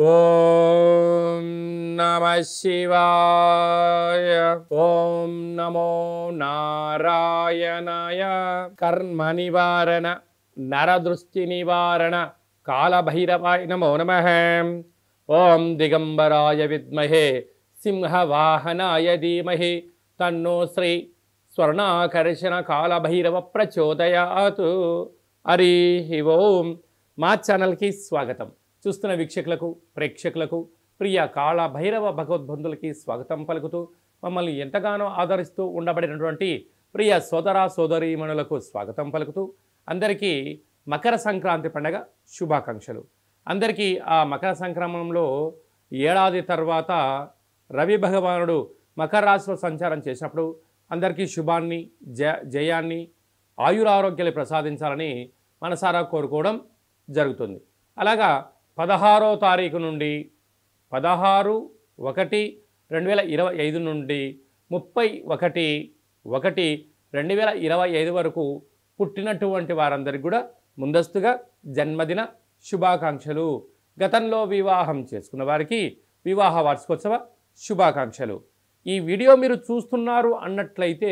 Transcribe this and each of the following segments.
ఓం నమః శివాయ. ఓం నమో నారాయణాయ. కర్మ నివారణ నరదృష్టి నివారణ కాళభైరవాయ నమో నమః. ఓం దిగంబరాయ విద్మహే సింహవాహనాయ ధీమహి తన్నో శ్రీ స్వర్ణాకర్షణ కాళభైరవ ప్రచోదయాతు. హరి ఓం. మా ఛానల్కి స్వాగతం. చూస్తున్న వీక్షకులకు ప్రేక్షకులకు ప్రియ కాళభైరవ భగవద్బంధులకి స్వాగతం పలుకుతూ మమ్మల్ని ఎంతగానో ఆదరిస్తూ ఉండబడినటువంటి ప్రియ సోదర సోదరీమణులకు స్వాగతం పలుకుతూ అందరికీ మకర సంక్రాంతి పండగ శుభాకాంక్షలు. అందరికీ ఆ మకర సంక్రమణంలో ఏడాది తర్వాత రవి భగవానుడు మకర రాశిలో సంచారం చేసినప్పుడు అందరికీ శుభాన్ని జయాన్ని ఆయురారోగ్యాలు ప్రసాదించాలని మనసారా కోరుకోవడం జరుగుతుంది. అలాగా 16వ తారీఖు నుండి 16/1/2025 నుండి 31/1/2025 వరకు పుట్టినటువంటి వారందరికీ కూడా ముందస్తుగా జన్మదిన శుభాకాంక్షలు. గతంలో వివాహం చేసుకున్న వారికి వివాహ వార్షికోత్సవ శుభాకాంక్షలు. ఈ వీడియో మీరు చూస్తున్నారు అన్నట్లయితే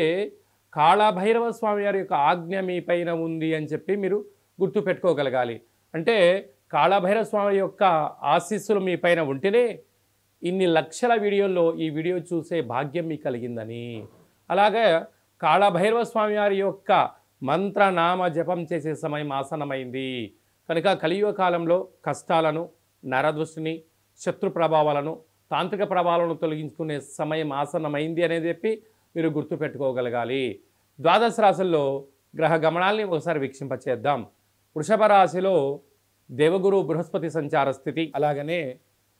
కాళభైరవ స్వామి వారి యొక్క ఆజ్ఞ మీ పైన ఉంది అని చెప్పి మీరు గుర్తుపెట్టుకోగలగాలి. అంటే కాళభైరవ స్వామి యొక్క ఆశీస్సులు మీ పైన ఉంటేనే ఇన్ని లక్షల వీడియోల్లో ఈ వీడియో చూసే భాగ్యం మీకు కలిగిందని. అలాగే కాళభైరవ స్వామి వారి యొక్క మంత్రనామ జపం చేసే సమయం ఆసనమైంది కనుక కలియుగ కాలంలో కష్టాలను, నరదృష్టిని, శత్రు ప్రభావాలను, తాంత్రిక ప్రభావాలను తొలగించుకునే సమయం ఆసనమైంది అనేది చెప్పి మీరు గుర్తుపెట్టుకోగలగాలి. ద్వాదశ రాశుల్లో గ్రహ గమనాల్ని ఒకసారి వీక్షింపచేద్దాం. వృషభ రాశిలో దేవగురు బృహస్పతి సంచార స్థితి, అలాగనే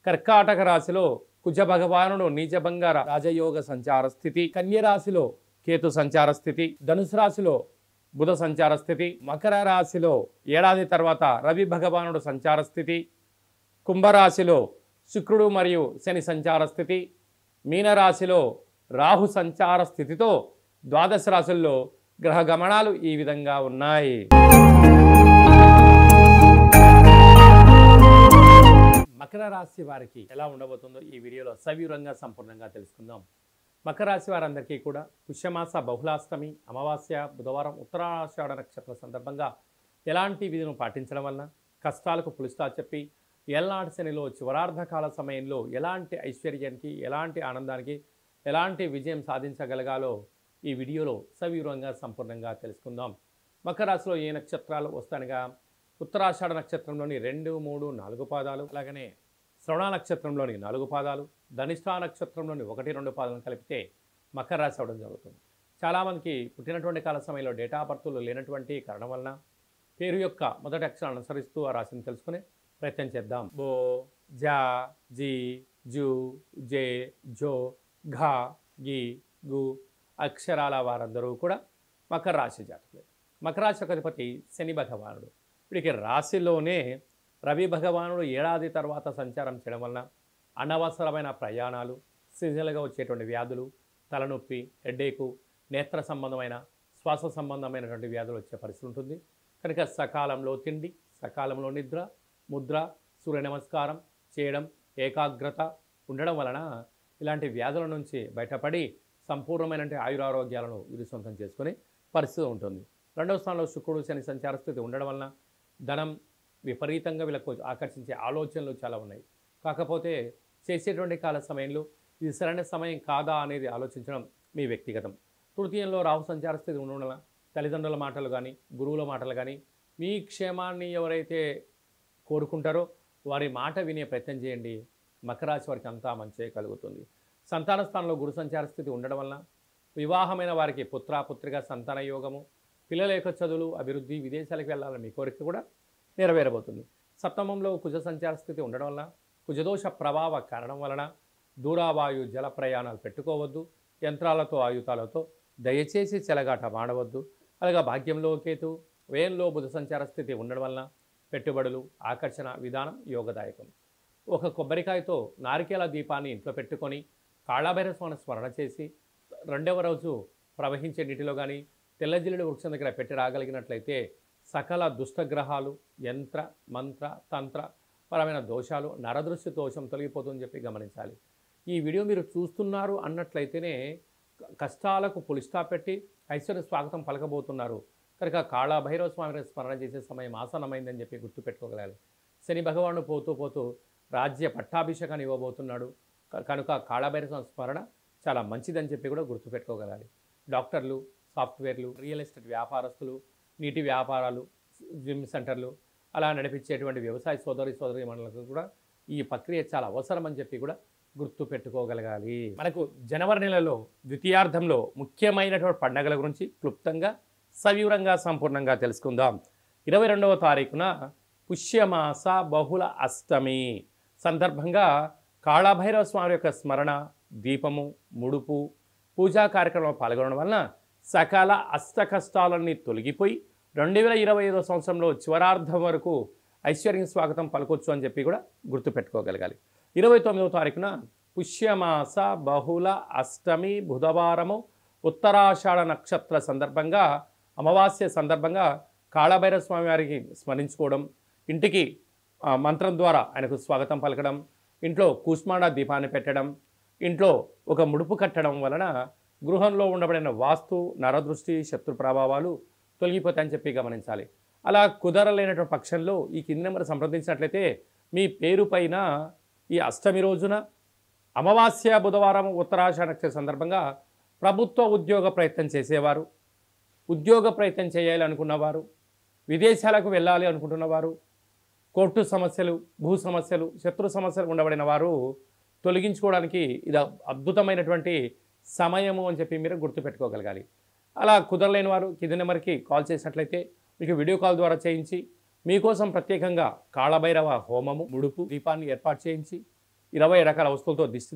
కర్కాటక రాశిలో కుజ భగవానుడు నీచభంగ రాజయోగ సంచార స్థితి, కన్యరాశిలో కేతు సంచార స్థితి, ధనుసు రాశిలో బుధ సంచార స్థితి, మకర రాశిలో ఏడాది తర్వాత రవి భగవానుడు సంచార స్థితి, కుంభరాశిలో శుక్రుడు మరియు శని సంచార స్థితి, మీనరాశిలో రాహు సంచార స్థితితో ద్వాదశ రాశుల్లో గ్రహ గమనాలు ఈ విధంగా ఉన్నాయి. మకర రాశి వారికి ఎలా ఉండబోతుందో ఈ వీడియోలో సవివరంగా సంపూర్ణంగా తెలుసుకుందాం. మకర రాశి వారందరికీ కూడా పుష్యమాస బహుళాష్టమి అమావాస్య బుధవారం ఉత్తరాషాఢ నక్షత్ర సందర్భంగా ఎలాంటి విధులను పాటించడం వలన కష్టాలకు పులుస్తా చెప్పి ఏళ్నాటి శనిలో చివరార్ధకాల సమయంలో ఎలాంటి ఐశ్వర్యానికి, ఎలాంటి ఆనందానికి, ఎలాంటి విజయం సాధించగలగాలో ఈ వీడియోలో సవివరంగా సంపూర్ణంగా తెలుసుకుందాం. మకర రాశిలో ఏ నక్షత్రాలు వస్తానగా ఉత్తరాషాఢ నక్షత్రంలోని 2, 3, 4 పాదాలు, అలాగనే శ్రవణ నక్షత్రంలోని 4 పాదాలు, ధనిష్ఠా నక్షత్రంలోని 1, 2 పాదాలను కలిపితే మకర రాశి అవడం జరుగుతుంది. చాలామందికి పుట్టినటువంటి కాల సమయంలో డేటా బర్తులు లేనటువంటి కారణం వలన పేరు యొక్క మొదటి అక్షరాన్ని అనుసరిస్తూ ఆ రాశిని తెలుసుకునే ప్రయత్నం చేద్దాం. బో, జా, జీ, జూ, జే, జో, ఘా, గి, గు అక్షరాల వారందరూ కూడా మకర రాశి జాతకులే. మకర రాశి యొక్క అధిపతి శని భగవానుడు. వీడికి రాశిలోనే రవి భగవానుడు ఏడాది తర్వాత సంచారం చేయడం వలన అనవసరమైన ప్రయాణాలు, సీజనల్గా వచ్చేటువంటి వ్యాధులు, తలనొప్పి, హెడ్ఏకు, నేత్ర సంబంధమైన, శ్వాస సంబంధమైనటువంటి వ్యాధులు వచ్చే పరిస్థితి ఉంటుంది. కనుక సకాలంలో తిండి, సకాలంలో నిద్ర, ముద్ర, సూర్య నమస్కారం చేయడం, ఏకాగ్రత ఉండడం వలన ఇలాంటి వ్యాధుల నుంచి బయటపడి సంపూర్ణమైన ఆయురారోగ్యాలను వీరు సొంతం చేసుకునే పరిస్థితి ఉంటుంది. రెండవ స్థానంలో శుక్రుడు శని సంచార స్థితి ఉండడం వలన ధనం విపరీతంగా వీళ్ళకు ఆకర్షించే ఆలోచనలు చాలా ఉన్నాయి. కాకపోతే చేసేటువంటి కాల సమయంలో ఇది సరైన సమయం కాదా అనేది ఆలోచించడం మీ వ్యక్తిగతం. తృతీయంలో రాహు సంచార స్థితి ఉండడం వలన తల్లిదండ్రుల మాటలు కానీ, గురువుల మాటలు కానీ, మీ క్షేమాన్ని ఎవరైతే కోరుకుంటారో వారి మాట వినే ప్రయత్నం చేయండి. మకర రాశి వారికి అంతా మంచి కలుగుతుంది. సంతాన స్థానంలో గురు సంచార స్థితి ఉండడం వలన వివాహమైన వారికి పుత్రిక సంతాన యోగము, పిల్లల యొక్క చదువులు, అభివృద్ధి, విదేశాలకు వెళ్ళాలని మీ కోరిక కూడా నెరవేరబోతుంది. సప్తమంలో కుజ సంచార స్థితి ఉండడం వలన కుజదోష ప్రభావ కారణం వలన దూరావాయు జల ప్రయాణాలు పెట్టుకోవద్దు. యంత్రాలతో, ఆయుధాలతో దయచేసి చెలగాట మాడవద్దు. అలాగే భాగ్యంలో కేతు, వ్యయంలో బుధ సంచార స్థితి ఉండడం వలన పెట్టుబడులు, ఆకర్షణ విధానం యోగదాయకం. ఒక కొబ్బరికాయతో నారికేల దీపాన్ని ఇంట్లో పెట్టుకొని కాళభైరవ స్వామిని స్మరణ చేసి రెండవ రోజు ప్రవహించే నీటిలో కానీ తెల్లజిల్లుడు వృక్షం దగ్గర పెట్టి రాగలిగినట్లయితే సకల దుష్టగ్రహాలు, యంత్ర, మంత్ర, తంత్ర, పరమైన దోషాలు, నరదృష్టి దోషం తొలగిపోతుందని చెప్పి గమనించాలి. ఈ వీడియో మీరు చూస్తున్నారు అన్నట్లయితేనే కష్టాలకు పులి స్టాప్ పెట్టి ఐశ్వర్య స్వాగతం పలకబోతున్నారు కనుక కాళభైరవ స్వామిని స్మరణ చేసే సమయం ఆసన్నమైందని చెప్పి గుర్తుపెట్టుకోగలగాలి. శని భగవానుడు పోతూ పోతూ రాజ్య పట్టాభిషేకాన్ని ఇవ్వబోతున్నాడు కనుక కాళభైరవ స్వామి స్మరణ చాలా మంచిదని చెప్పి కూడా గుర్తుపెట్టుకోగలగాలి. డాక్టర్లు, సాఫ్ట్వేర్లు, రియల్ ఎస్టేట్ వ్యాపారస్తులు, నీటి వ్యాపారాలు, జిమ్ సెంటర్లు అలా నడిపించేటువంటి వ్యవసాయ సోదరి మండలకు కూడా ఈ ప్రక్రియ చాలా అవసరం అని చెప్పి కూడా గుర్తు పెట్టుకోగలగాలి. మనకు జనవరి నెలలో ద్వితీయార్థంలో ముఖ్యమైనటువంటి పండుగల గురించి క్లుప్తంగా సవివరంగా సంపూర్ణంగా తెలుసుకుందాం. 22వ తారీఖున పుష్యమాస బహుళ అష్టమి సందర్భంగా కాళభైరవ స్వామి యొక్క స్మరణ, దీపము, ముడుపు, పూజా కార్యక్రమంలో పాల్గొనడం వలన సకల అష్ట కష్టాలన్నీ తొలగిపోయి 2025 సంవత్సరంలో చివరార్థం వరకు ఐశ్వర్యం స్వాగతం పలకొచ్చు అని చెప్పి కూడా గుర్తుపెట్టుకోగలగాలి. 29వ తారీఖున పుష్యమాస బహుళ అష్టమి బుధవారము ఉత్తరాషాఢ నక్షత్ర సందర్భంగా అమావాస్య సందర్భంగా కాళభైరవ స్వామి వారికి స్మరించుకోవడం, ఇంటికి మంత్రం ద్వారా ఆయనకు స్వాగతం పలకడం, ఇంట్లో కూష్మాండ దీపాన్ని పెట్టడం, ఇంట్లో ఒక ముడుపు కట్టడం వలన గృహంలో ఉండబడిన వాస్తు, నరదృష్టి, శత్రు ప్రభావాలు తొలగిపోతాయని చెప్పి గమనించాలి. అలా కుదరలేనటువంటి పక్షంలో ఈ కింది నెంబర్ సంప్రదించినట్లయితే మీ పేరు పైన ఈ అష్టమి రోజున అమావాస్య బుధవారం ఉత్తరాషాఢ నక్షత్ర సందర్భంగా ప్రభుత్వ ఉద్యోగ ప్రయత్నం చేసేవారు, ఉద్యోగ ప్రయత్నం చేయాలి అనుకున్నవారు, విదేశాలకు వెళ్ళాలి అనుకుంటున్నవారు, కోర్టు సమస్యలు, భూ సమస్యలు, శత్రు సమస్యలు ఉండబడిన వారు తొలగించుకోవడానికి ఇది అద్భుతమైనటువంటి సమయము అని చెప్పి మీరు గుర్తుపెట్టుకోగలగాలి. అలా కుదరలేని వారు కింది నెంబర్కి కాల్ చేసినట్లయితే మీకు వీడియో కాల్ ద్వారా చేయించి మీకోసం ప్రత్యేకంగా కాళభైరవ హోమము, ముడుపు, దీపాన్ని ఏర్పాటు చేయించి 20 రకాల వస్తువులతో దిష్టి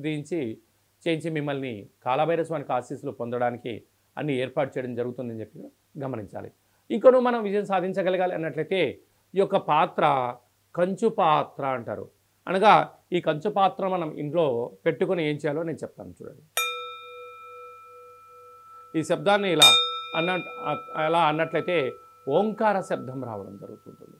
చేయించి మిమ్మల్ని కాళభైరవ స్వామికి ఆశీస్సులు పొందడానికి అన్ని ఏర్పాటు చేయడం జరుగుతుందని చెప్పి గమనించాలి. ఇంకొను మనం విజయం సాధించగలగాలి అన్నట్లయితే ఈ యొక్క పాత్ర కంచు పాత్ర అంటారు. అనగా ఈ కంచు పాత్ర మనం ఇంట్లో పెట్టుకొని ఏం చేయాలో నేను చెప్తాను చూడండి. ఈ శబ్దాన్ని ఇలా అన్నట్లయితే ఓంకార శబ్దం రావడం జరుగుతుంటుంది.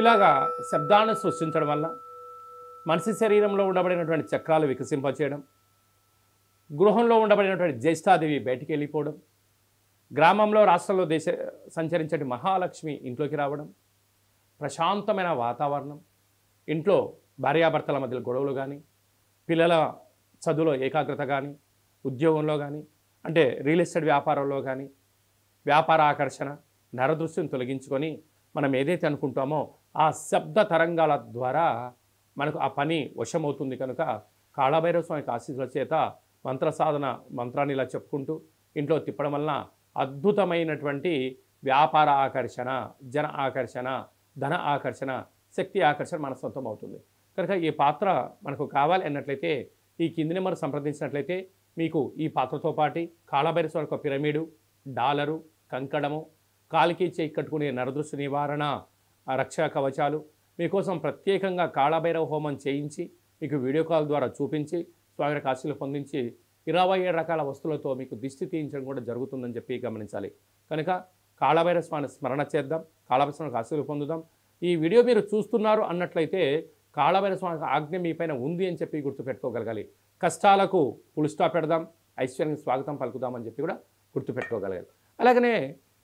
ఇలాగా శబ్దాన్ని సృష్టించడం వల్ల మనిషి శరీరంలో ఉండబడినటువంటి చక్రాలు వికసింపచేయడం, గృహంలో ఉండబడినటువంటి జ్యేష్ఠాదేవి బయటికి వెళ్ళిపోవడం, గ్రామంలో, రాష్ట్రంలో సంచరించే మహాలక్ష్మి ఇంట్లోకి రావడం, ప్రశాంతమైన వాతావరణం, ఇంట్లో భార్యాభర్తల మధ్య గొడవలు కానీ, పిల్లల చదువులో ఏకాగ్రత కానీ, ఉద్యోగంలో కానీ, అంటే రియల్ ఎస్టేట్ వ్యాపారంలో కానీ వ్యాపార ఆకర్షణ, నరదృష్టిని తొలగించుకొని మనం ఏదైతే అనుకుంటామో ఆ శబ్ద తరంగాల ద్వారా మనకు ఆ పని వశమవుతుంది. కనుక కాళభైరవ స్వామికి ఆశీస్సుల చేత మంత్ర సాధన మంత్రాన్ని ఇలా చెప్పుకుంటూ ఇంట్లో తిప్పడం వలన అద్భుతమైనటువంటి వ్యాపార ఆకర్షణ, జన ఆకర్షణ, ధన ఆకర్షణ, శక్తి ఆకర్షణ మన సొంతం అవుతుంది. కనుక ఈ పాత్ర మనకు కావాలి అన్నట్లయితే ఈ కింది నెంబర్ సంప్రదించినట్లయితే మీకు ఈ పాత్రతో పాటు కాళభైరవ స్వామి యొక్క పిరమిడు, డాలరు, కంకణము, కాలికి చేయి కట్టుకునే నరదృష్టి నివారణ, రక్షా కవచాలు మీకోసం ప్రత్యేకంగా కాళభైరవ హోమం చేయించి మీకు వీడియో కాల్ ద్వారా చూపించి స్వామి ఆశీస్సులు పొందించి 27 రకాల వస్తువులతో మీకు దిష్టి తీయించడం కూడా జరుగుతుందని చెప్పి గమనించాలి. కనుక కాళభైరవ స్వామి స్మరణ చేద్దాం, కాళభైరవ స్వామికి ఆశీస్సులు పొందుదాం. ఈ వీడియో మీరు చూస్తున్నారు అన్నట్లయితే కాళభైరవ స్వామి ఆజ్ఞ మీ పైన ఉంది అని చెప్పి గుర్తుపెట్టుకోగలగాలి. కష్టాలకు ఫుల్ స్టాప్ పెడదాం, ఐశ్వర్యం స్వాగతం పలుకుదామని చెప్పి కూడా గుర్తుపెట్టుకోగలగాలి. అలాగనే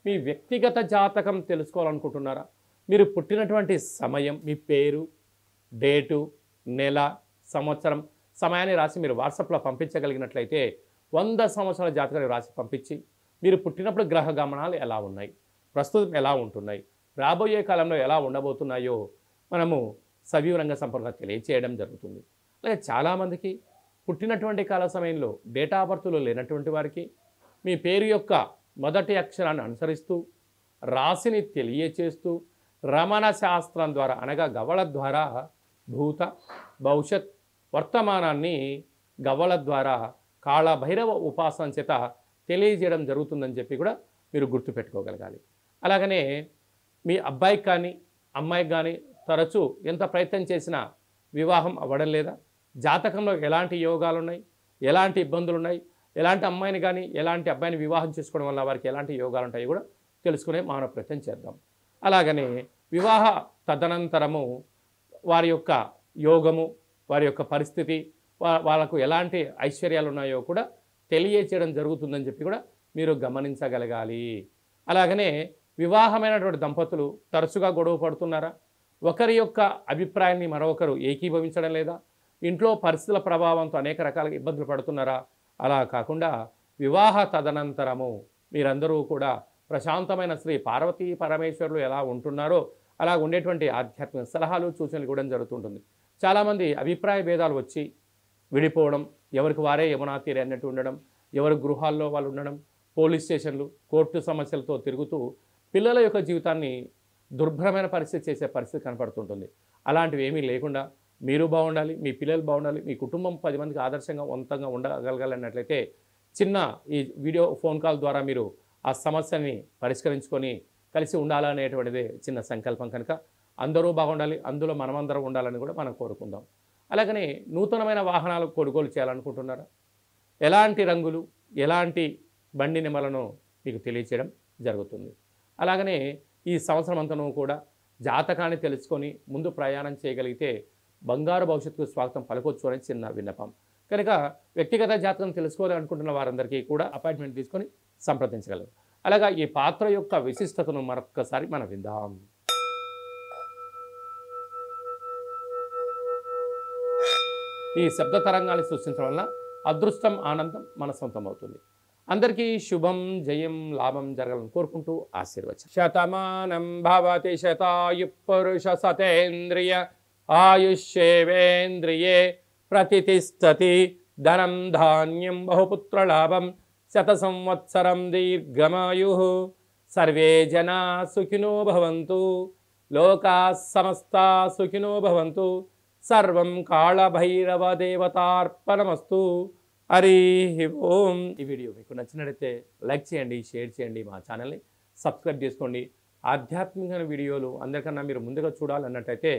మీ వ్యక్తిగత జాతకం తెలుసుకోవాలనుకుంటున్నారా? మీరు పుట్టినటువంటి సమయం, మీ పేరు, డేటు, నెల, సంవత్సరం, సమయాన్ని రాసి మీరు వాట్సాప్లో పంపించగలిగినట్లయితే 100 సంవత్సరాల జాతకాన్ని రాసి పంపించి మీరు పుట్టినప్పుడు గ్రహ గమనాలు ఎలా ఉన్నాయి, ప్రస్తుతం ఎలా ఉంటున్నాయి, రాబోయే కాలంలో ఎలా ఉండబోతున్నాయో మనము సవివరంగా సంపూర్ణంగా తెలియచేయడం జరుగుతుంది. అలాగే చాలామందికి పుట్టినటువంటి కాల సమయంలో డేటా ఆఫ్ బర్త్లో లేనటువంటి వారికి మీ పేరు యొక్క మొదటి అక్షరాన్ని అనుసరిస్తూ రాశిని తెలియచేస్తూ రమణ శాస్త్రం ద్వారా అనగా గవ్వల ద్వారా భూత, భవిష్యత్, వర్తమానాన్ని గవ్వల ద్వారా కాళభైరవ ఉపాసన చేత తెలియజేయడం జరుగుతుందని చెప్పి కూడా మీరు గుర్తుపెట్టుకోగలగాలి. అలాగనే మీ అబ్బాయికి కానీ అమ్మాయికి కానీ తరచూ ఎంత ప్రయత్నం చేసినా వివాహం అవ్వడం లేదా, జాతకంలో ఎలాంటి యోగాలు ఉన్నాయి, ఎలాంటి ఇబ్బందులు ఉన్నాయి, ఎలాంటి అమ్మాయిని కానీ ఎలాంటి అబ్బాయిని వివాహం చేసుకోవడం వల్ల వారికి ఎలాంటి యోగాలు ఉంటాయో కూడా తెలుసుకునే మానవ ప్రయత్నం చేద్దాం. అలాగనే వివాహ తదనంతరము వారి యొక్క యోగము, వారి యొక్క పరిస్థితి, వాళ్ళకు ఎలాంటి ఐశ్వర్యాలు ఉన్నాయో కూడా తెలియచేయడం జరుగుతుందని చెప్పి కూడా మీరు గమనించగలగాలి. అలాగనే వివాహమైనటువంటి దంపతులు తరచుగా గొడవ పడుతున్నారా, ఒకరి యొక్క అభిప్రాయాన్ని మరొకరు ఏకీభవించడం లేదా, ఇంట్లో పరిస్థితుల ప్రభావంతో అనేక రకాల ఇబ్బందులు పడుతున్నారా, అలా కాకుండా వివాహ తదనంతరము మీరందరూ కూడా ప్రశాంతమైన శ్రీ పార్వతీ పరమేశ్వరులు ఎలా ఉంటున్నారో అలా ఉండేటువంటి ఆధ్యాత్మిక సలహాలు సూచనలు ఇవ్వడం జరుగుతుంటుంది. చాలామంది అభిప్రాయ భేదాలు వచ్చి విడిపోవడం, ఎవరికి వారే యమునా తీరే అన్నట్టు ఉండడం, ఎవరి గృహాల్లో వాళ్ళు ఉండడం, పోలీస్ స్టేషన్లు, కోర్టు సమస్యలతో తిరుగుతూ పిల్లల యొక్క జీవితాన్ని దుర్భరమైన పరిస్థితి చేసే పరిస్థితి కనపడుతుంటుంది. అలాంటివి ఏమీ లేకుండా మీరు బాగుండాలి, మీ పిల్లలు బాగుండాలి, మీ కుటుంబం 10 మందికి ఆదర్శంగా వంతంగా ఉండగలగాలన్నట్లయితే చిన్న ఈ వీడియో ఫోన్ కాల్ ద్వారా మీరు ఆ సమస్యని పరిష్కరించుకొని కలిసి ఉండాలనేటువంటిదే చిన్న సంకల్పం. కనుక అందరూ బాగుండాలి, అందులో మనమందరం ఉండాలని కూడా మనం కోరుకుందాం. అలాగనే నూతనమైన వాహనాలు కొనుగోలు చేయాలనుకుంటున్నారా, ఎలాంటి రంగులు, ఎలాంటి బండి నెంబర్లను మీకు తెలియచేయడం జరుగుతుంది. అలాగనే ఈ సంవత్సరం అంతను కూడా జాతకాన్ని తెలుసుకొని ముందు ప్రయాణం చేయగలిగితే బంగారు భవిష్యత్తుకు స్వాగతం పలకొచ్చు అని చిన్న విన్నపం. కనుక వ్యక్తిగత జాతకం తెలుసుకోవాలనుకుంటున్న వారందరికీ కూడా అపాయింట్మెంట్ తీసుకొని సంప్రదించగలరు. అలాగా ఈ పాత్ర యొక్క విశిష్టతను మరొక్కసారి మనం విందాం. ఈ శబ్ద తరంగాన్ని సృష్టించడం వల్ల అదృష్టం, ఆనందం మన సొంతం అవుతుంది. అందరికీ శుభం, జయం, లాభం జరగాలని కోరుకుంటూ ఆశీర్వచనం. శతమానం భవతి శతాయు పురుష సతేంద్రియ ఆయుష్యేవేంద్రియే ప్రతిష్టతి ధనం ధాన్యం బహుపుత్రలాభం శత సంవత్సరం దీర్ఘమాయు. సర్వే జనా సుఖినో భవంతు, లోకా సమస్తా సుఖినో భవంతు. సర్వం కాళభైరవ దేవతార్పణమస్తు. హరి ఓం. ఈ వీడియో మీకు నచ్చినట్లయితే లైక్ చేయండి, షేర్ చేయండి, మా ఛానల్ని సబ్స్క్రైబ్ చేసుకోండి. ఆధ్యాత్మిక వీడియోలు అందరికన్నా మీరు ముందుగా చూడాలన్నట్టయితే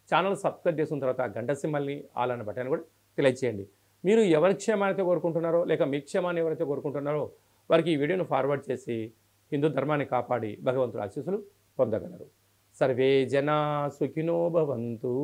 ఛానల్ సబ్స్క్రైబ్ చేసుకున్న తర్వాత గంట సింబల్ని ఆల్ అన్న బటన్ కూడా తెలియచేయండి. మీరు ఎవరి క్షేమాన్ని కోరుకుంటున్నారో లేక మీ క్షేమాన్ని ఎవరైతే కోరుకుంటున్నారో వారికి ఈ వీడియోను ఫార్వర్డ్ చేసి హిందూ ధర్మాన్ని కాపాడి భగవంతుడి ఆశీస్సులు పొందగలరు. సర్వే జనా సుఖినో భవంతు.